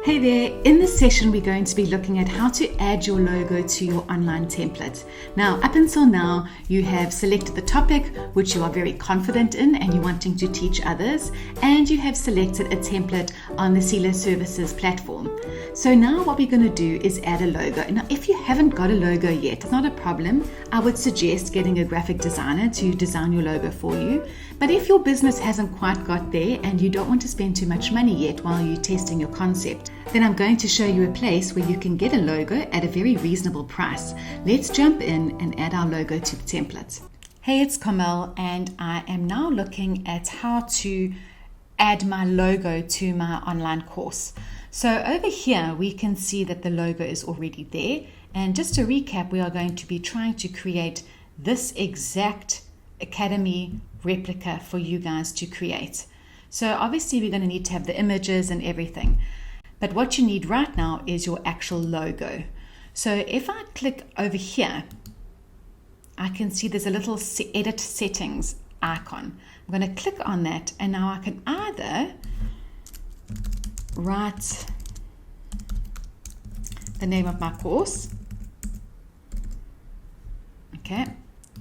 Hey there, in this session we're going to be looking at how to add your logo to your online template. Now, up until now, you have selected the topic which you are very confident in and you're wanting to teach others, and you have selected a template on the Selah Services Platform. So now what we're going to do is add a logo. Now, if you haven't got a logo yet, it's not a problem. I would suggest getting a graphic designer to design your logo for you. But if your business hasn't quite got there and you don't want to spend too much money yet while you're testing your concept, then I'm going to show you a place where you can get a logo at a very reasonable price. Let's jump in and add our logo to the template. Hey, it's Carmel, and I am now looking at how to add my logo to my online course. So over here, we can see that the logo is already there. And just to recap, we are going to be trying to create this exact Academy replica for you guys to create. So obviously we're going to need to have the images and everything. But what you need right now is your actual logo. So if I click over here, I can see there's a little edit settings icon. I'm going to click on that, and now I can either write the name of my course. Okay.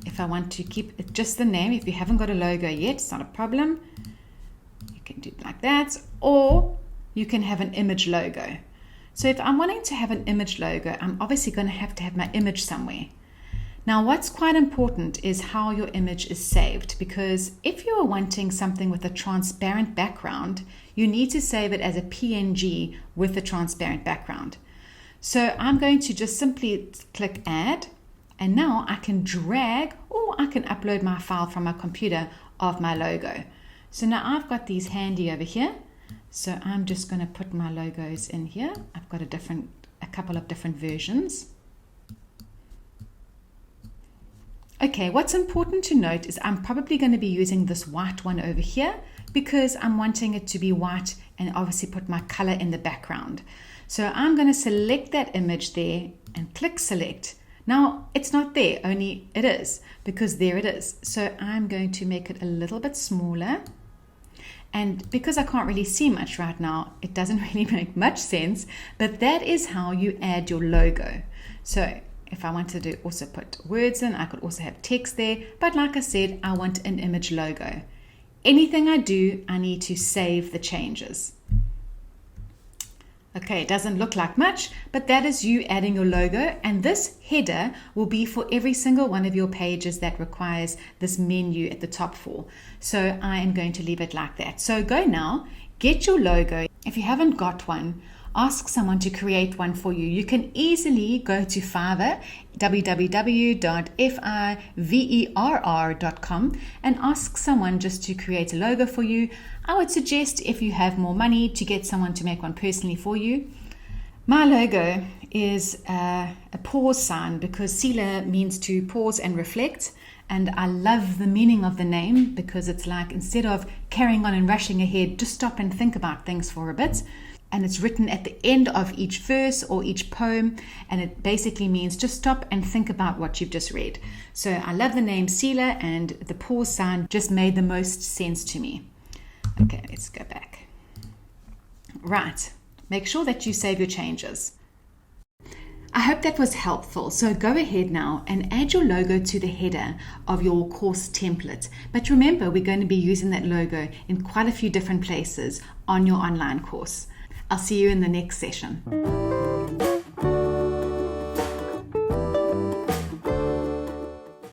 If I want to keep it just the name, if you haven't got a logo yet, it's not a problem. You can do it like that, or you can have an image logo. So if I'm wanting to have an image logo, I'm obviously going to have my image somewhere. Now, what's quite important is how your image is saved, because if you are wanting something with a transparent background, you need to save it as a PNG with a transparent background. So I'm going to just simply click add, and now I can drag, or I can upload my file from my computer of my logo. So now I've got these handy over here. So I'm just going to put my logos in here. I've got a couple of different versions. Okay, what's important to note is I'm probably going to be using this white one over here because I'm wanting it to be white and obviously put my color in the background. So I'm going to select that image there and click select. Now it's not there, only it is, because there it is. So I'm going to make it a little bit smaller. And because I can't really see much right now, it doesn't really make much sense, but that is how you add your logo. So if I wanted to also put words in, I could also have text there, but like I said, I want an image logo. Anything I do, I need to save the changes. Okay, it doesn't look like much, but that is you adding your logo, and this header will be for every single one of your pages that requires this menu at the top for. So I am going to leave it like that. So go now, get your logo. If you haven't got one, ask someone to create one for you. You can easily go to Fiverr, www.fiverr.com, and ask someone just to create a logo for you. I would suggest, if you have more money, to get someone to make one personally for you. My logo is a pause sign because Selah means to pause and reflect. And I love the meaning of the name because it's like, instead of carrying on and rushing ahead, just stop and think about things for a bit. And it's written at the end of each verse or each poem, and it basically means just stop and think about what you've just read. So I love the name Selah, and the pause sign just made the most sense to me. Okay, let's go back. Right, make sure that you save your changes. I hope that was helpful. So go ahead now and add your logo to the header of your course template. But remember, we're going to be using that logo in quite a few different places on your online course. I'll see you in the next session.